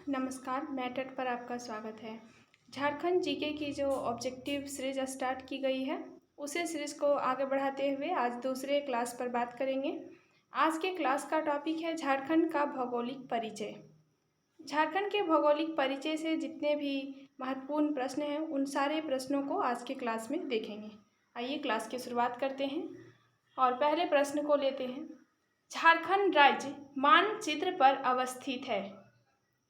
नमस्कार, मैं तट पर आपका स्वागत है। झारखंड जीके की जो ऑब्जेक्टिव सीरीज स्टार्ट की गई है, उसी सीरीज को आगे बढ़ाते हुए आज दूसरे क्लास पर बात करेंगे। आज के क्लास का टॉपिक है झारखंड का भौगोलिक परिचय। झारखंड के भौगोलिक परिचय से जितने भी महत्वपूर्ण प्रश्न हैं, उन सारे प्रश्नों को आज के क्लास में देखेंगे। आइए क्लास की शुरुआत करते हैं और पहले प्रश्न को लेते हैं। झारखंड राज्य मानचित्र पर अवस्थित है।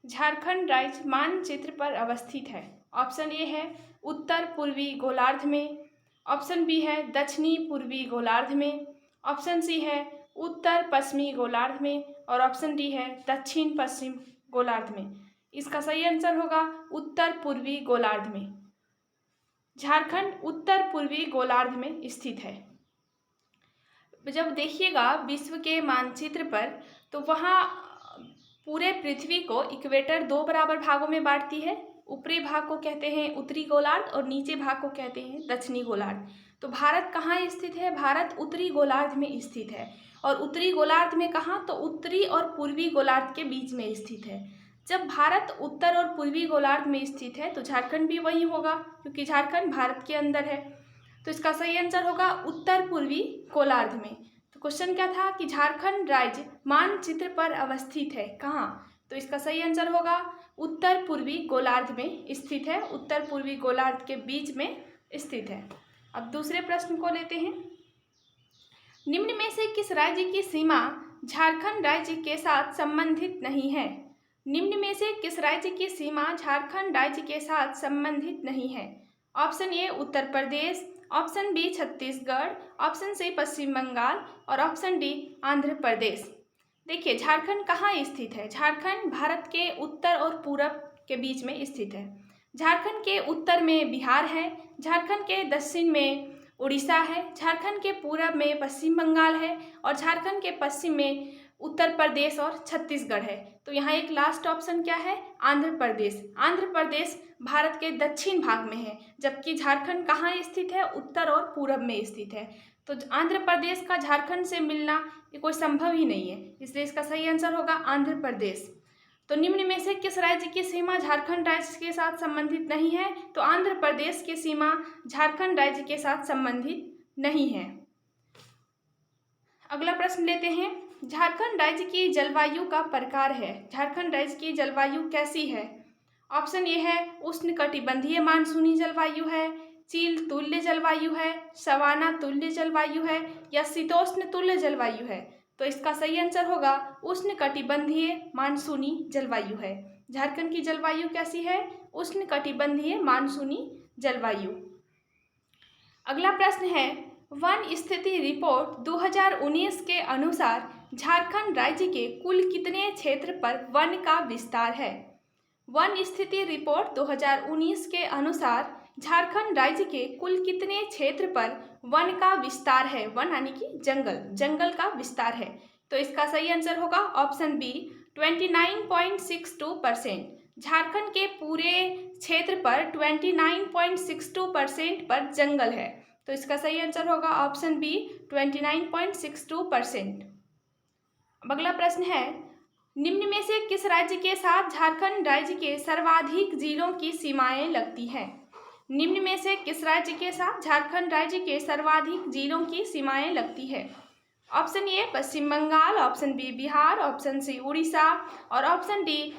झारखंड राज्य मानचित्र पर अवस्थित है। ऑप्शन ए है उत्तर पूर्वी गोलार्ध में, ऑप्शन बी है दक्षिणी पूर्वी गोलार्ध में, ऑप्शन सी है उत्तर पश्चिमी गोलार्ध में और ऑप्शन डी है दक्षिण पश्चिम गोलार्ध में। इसका सही आंसर होगा उत्तर पूर्वी गोलार्ध में। झारखंड उत्तर पूर्वी गोलार्ध में स्थित है। जब देखिएगा विश्व के मानचित्र पर, तो वहाँ पूरे पृथ्वी को इक्वेटर दो बराबर भागों में बांटती है। ऊपरी भाग को कहते हैं उत्तरी गोलार्ध और नीचे भाग को कहते हैं दक्षिणी गोलार्ध। तो भारत कहाँ स्थित है? भारत उत्तरी गोलार्ध में स्थित है। और उत्तरी गोलार्ध में कहाँ? तो उत्तरी और पूर्वी गोलार्ध के बीच में स्थित है। जब भारत उत्तर और पूर्वी गोलार्ध में स्थित है तो झारखंड भी वही होगा, क्योंकि झारखंड भारत के अंदर है। तो इसका सही आंसर होगा उत्तर पूर्वी गोलार्ध में। तो क्वेश्चन क्या था कि झारखंड राज्य मानचित्र पर अवस्थित है, कहाँ? तो इसका सही आंसर होगा उत्तर पूर्वी गोलार्ध में स्थित है। उत्तर पूर्वी गोलार्ध के बीच में स्थित है। अब दूसरे प्रश्न को लेते हैं। निम्न में से किस राज्य की सीमा झारखंड राज्य के साथ संबंधित नहीं है? निम्न में से किस राज्य की सीमा झारखंड राज्य के साथ संबंधित नहीं है? Option A Uttar Pradesh, option B Chhattisgarh, option C Paschim Bengal और ऑप्शन डी आंध्र प्रदेश। देखिए झारखंड कहाँ स्थित है? झारखंड भारत के उत्तर और पूरब के बीच में स्थित है। झारखंड के उत्तर में बिहार है, झारखंड के दक्षिण में उड़ीसा है, झारखंड के पूरब में पश्चिम बंगाल है और झारखंड के पश्चिम में उत्तर प्रदेश और छत्तीसगढ़ है। तो यहाँ एक लास्ट ऑप्शन क्या है? आंध्र प्रदेश। आंध्र प्रदेश भारत के दक्षिण भाग में है, जबकि झारखंड कहाँ स्थित है? उत्तर और पूरब में स्थित है। तो आंध्र प्रदेश का झारखंड से मिलना ये कोई संभव ही नहीं है, इसलिए इसका सही आंसर होगा आंध्र प्रदेश। तो निम्न में से किस राज्य की सीमा झारखंड राज्य के साथ संबंधित नहीं है? तो आंध्र प्रदेश की सीमा झारखंड राज्य के साथ संबंधित नहीं है। अगला प्रश्न लेते हैं। झारखंड राज्य की जलवायु का प्रकार है। झारखंड राज्य की जलवायु कैसी है? ऑप्शन ए है उष्णकटिबंधीय मानसूनी जलवायु है, चील तुल्य जलवायु है, सवाना तुल्य जलवायु है या शीतोष्ण तुल्य जलवायु है। तो इसका सही आंसर होगा उष्णकटिबंधीय मानसूनी जलवायु है। झारखंड की जलवायु कैसी है? उष्णकटिबंधीय मानसूनी जलवायु। अगला प्रश्न है, वन स्थिति रिपोर्ट 2019 के अनुसार झारखंड राज्य के कुल कितने क्षेत्र पर वन का विस्तार है? वन स्थिति रिपोर्ट 2019 के अनुसार झारखंड राज्य के कुल कितने क्षेत्र पर वन का विस्तार है? वन यानी कि जंगल का विस्तार है। तो इसका सही आंसर होगा ऑप्शन बी 29.62%। झारखंड के पूरे क्षेत्र पर 29.62% पर जंगल है। तो इसका सही आंसर होगा ऑप्शन बी 29.62%। अगला प्रश्न है, निम्न में से किस राज्य के साथ झारखंड राज्य के सर्वाधिक जिलों की सीमाएं लगती हैं? निम्न में से किस राज्य के साथ झारखंड राज्य के सर्वाधिक जिलों की सीमाएं लगती है? Option A Paschim Bangal, option B Bihar, option C Orissa और ऑप्शन डी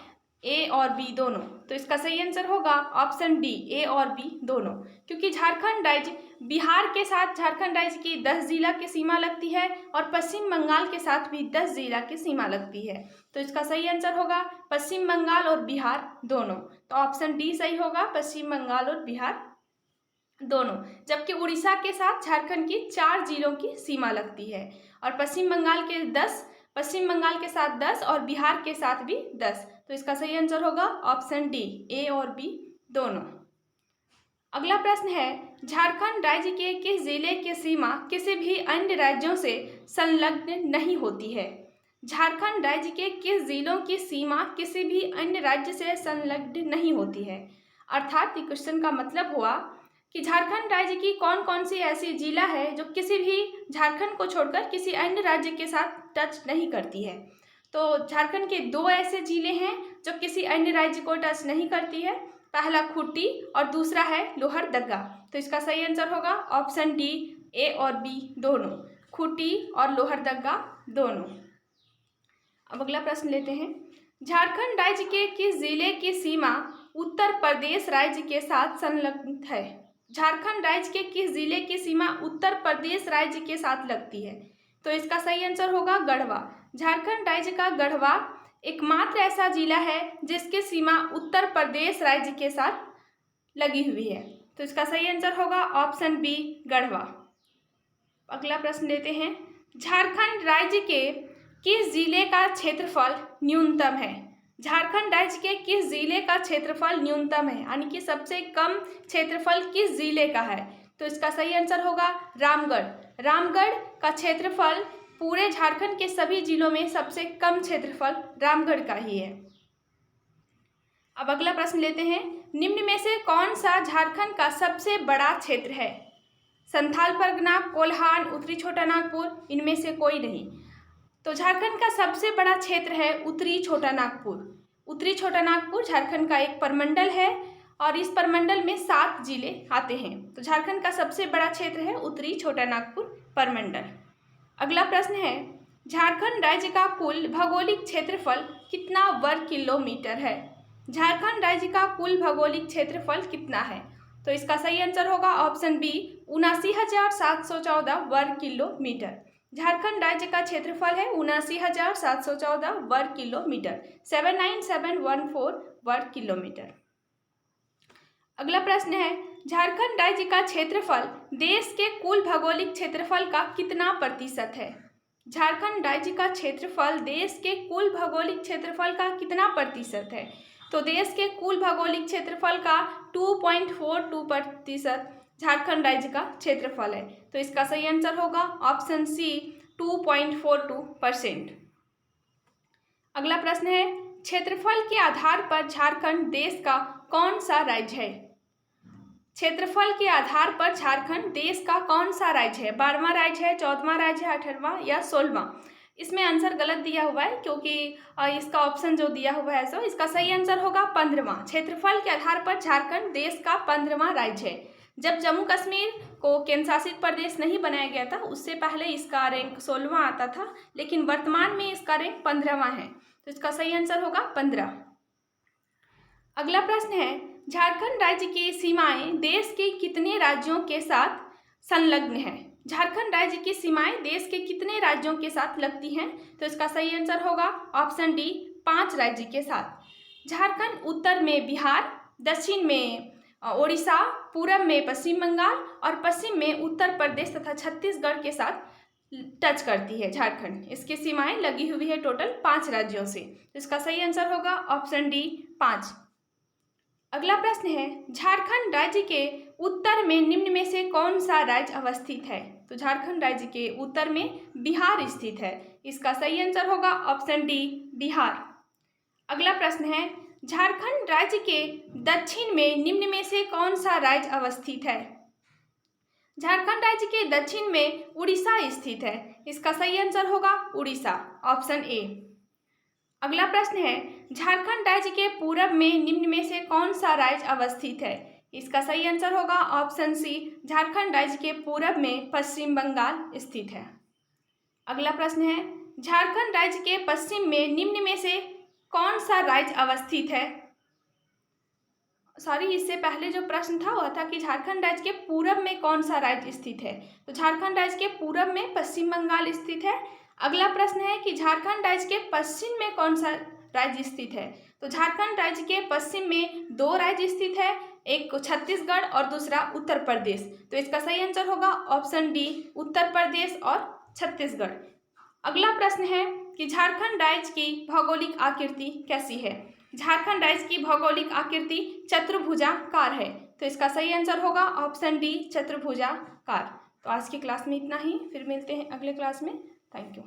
ए और बी दोनों। तो इसका सही आंसर होगा ऑप्शन डी ए और बी दोनों, क्योंकि झारखंड राज्य बिहार के साथ झारखंड राज्य की 10 जिला की सीमा लगती है और पश्चिम बंगाल के साथ भी 10 जिला की सीमा लगती है। तो इसका सही आंसर होगा पश्चिम बंगाल और बिहार दोनों। तो ऑप्शन डी सही होगा, पश्चिम बंगाल और बिहार दोनों। जबकि उड़ीसा के साथ झारखंड की 4 जिलों की सीमा लगती है और पश्चिम बंगाल के 10, पश्चिम बंगाल के साथ 10 और बिहार के साथ भी 10। तो इसका सही आंसर होगा ऑप्शन डी ए और बी दोनों। अगला प्रश्न है, झारखंड राज्य के किस जिले की सीमा किसी भी अन्य राज्यों से संलग्न नहीं होती है? झारखंड राज्य के किस जिलों की सीमा किसी भी अन्य राज्य से संलग्न नहीं होती है? अर्थात ये क्वेश्चन का मतलब हुआ कि झारखंड राज्य की कौन कौन सी ऐसी जिला है जो किसी भी झारखंड को छोड़कर किसी अन्य राज्य के साथ टच नहीं करती है। तो झारखंड के दो ऐसे जिले हैं जो किसी अन्य राज्य को टच नहीं करती है। पहला खूंटी और दूसरा है लोहरदगा। तो इसका सही आंसर होगा ऑप्शन डी, ए और बी दोनों, खूंटी और लोहरदगा दोनों। अब अगला प्रश्न लेते हैं। झारखंड राज्य के किस जिले की सीमा उत्तर प्रदेश राज्य के साथ संलग्न है? झारखंड राज्य के किस जिले की सीमा उत्तर प्रदेश राज्य के साथ लगती है? तो इसका सही आंसर होगा गढ़वा। झारखंड राज्य का गढ़वा एकमात्र ऐसा जिला है जिसकी सीमा उत्तर प्रदेश राज्य के साथ लगी हुई है। तो इसका सही आंसर होगा ऑप्शन बी, गढ़वा। अगला प्रश्न लेते हैं। झारखंड राज्य के किस जिले का क्षेत्रफल न्यूनतम है? झारखंड राज्य के किस जिले का क्षेत्रफल न्यूनतम है, यानी कि सबसे कम क्षेत्रफल किस जिले का है? तो इसका सही आंसर होगा रामगढ़। रामगढ़ का क्षेत्रफल पूरे झारखंड के सभी जिलों में सबसे कम क्षेत्रफल रामगढ़ का ही है। अब अगला प्रश्न लेते हैं। निम्न में से कौन सा झारखंड का सबसे बड़ा क्षेत्र है? संथाल परगना, कोल्हान, उत्तरी छोटा नागपुर, इनमें से कोई नहीं। तो झारखंड का सबसे बड़ा क्षेत्र है उत्तरी छोटा नागपुर। उत्तरी छोटा नागपुर झारखंड का एक प्रमंडल है और इस प्रमंडल में 7 जिले आते हैं। तो झारखंड का सबसे बड़ा क्षेत्र है उत्तरी छोटा नागपुर प्रमंडल। अगला प्रश्न है। झारखंड राज्य का कुल भौगोलिक क्षेत्रफल कितना वर्ग किलोमीटर है? झारखंड राज्य का कुल भौगोलिक क्षेत्रफल कितना है? तो इसका सही आंसर होगा ऑप्शन बी, 79,714 वर्ग किलोमीटर। झारखंड राज्य का क्षेत्रफल है 79,714 वर्ग किलोमीटर, 79714 वर्ग किलोमीटर। अगला प्रश्न है। झारखंड राज्य का क्षेत्रफल देश के कुल भौगोलिक क्षेत्रफल का कितना प्रतिशत है? झारखंड राज्य का क्षेत्रफल देश के कुल भौगोलिक क्षेत्रफल का कितना प्रतिशत है? तो देश के कुल भौगोलिक क्षेत्रफल का 2.42% झारखंड राज्य का क्षेत्रफल है। तो इसका सही आंसर होगा ऑप्शन सी, 2.42%। अगला प्रश्न है। क्षेत्रफल के आधार पर झारखंड देश का कौन सा राज्य है? क्षेत्रफल के आधार पर झारखंड देश का कौन सा राज्य है? 12वां राज्य है, 14वां राज्य है, 18वां या 16वां? इसमें आंसर गलत दिया हुआ है क्योंकि इसका ऑप्शन जो दिया हुआ है सो इसका सही आंसर होगा 15वां। क्षेत्रफल के आधार पर झारखंड देश का 15वां राज्य है। जब जम्मू कश्मीर को केंद्र शासित प्रदेश नहीं बनाया गया था उससे पहले इसका रैंक 16वां आता था, लेकिन वर्तमान में इसका रैंक 15वां है। तो इसका सही आंसर होगा 15। अगला प्रश्न है। झारखंड राज्य की सीमाएं देश के कितने राज्यों के साथ संलग्न है? झारखंड राज्य की सीमाएं देश के कितने राज्यों के साथ लगती हैं? तो इसका सही आंसर होगा ऑप्शन डी, 5 राज्य के साथ। झारखंड उत्तर में बिहार, दक्षिण में ओडिशा, पूरब में पश्चिम बंगाल और पश्चिम में उत्तर प्रदेश तथा छत्तीसगढ़ के साथ टच करती है झारखंड। इसकी सीमाएं लगी हुई है टोटल 5 राज्यों से। इसका सही आंसर होगा ऑप्शन डी, 5। अगला प्रश्न है। झारखंड राज्य के उत्तर में निम्न में से कौन सा राज्य अवस्थित है? तो झारखंड राज्य के उत्तर में बिहार स्थित है। इसका सही आंसर होगा ऑप्शन डी, बिहार। अगला प्रश्न है। झारखंड राज्य के दक्षिण में निम्न में से कौन सा राज्य अवस्थित है? झारखंड राज्य के दक्षिण में उड़ीसा स्थित है। इसका सही आंसर होगा उड़ीसा, ऑप्शन ए। अगला प्रश्न है। झारखंड राज्य के पूरब में निम्न में से कौन सा राज्य अवस्थित है? इसका सही आंसर होगा ऑप्शन सी, झारखंड राज्य के पूरब में पश्चिम बंगाल स्थित है। अगला प्रश्न है। झारखंड राज्य के पश्चिम में निम्न में से कौन सा राज्य अवस्थित है? इससे पहले जो प्रश्न था वह था कि झारखंड राज्य के पूरब में कौन सा राज्य स्थित है? तो झारखंड राज्य के पूरब में पश्चिम बंगाल स्थित है। अगला प्रश्न है कि झारखंड राज्य के पश्चिम में कौन सा राज्य स्थित है? तो झारखंड राज्य के पश्चिम में 2 राज्य स्थित है, एक छत्तीसगढ़ और दूसरा उत्तर प्रदेश। तो इसका सही आंसर होगा ऑप्शन डी, उत्तर प्रदेश और छत्तीसगढ़। अगला प्रश्न है कि झारखंड राज्य की भौगोलिक आकृति कैसी है? झारखंड राज्य की भौगोलिक आकृति चतुर्भुजाकार है। तो इसका सही आंसर होगा ऑप्शन डी, चतुर्भुजाकार। तो आज की क्लास में इतना ही, फिर मिलते हैं अगले क्लास में। Thank you.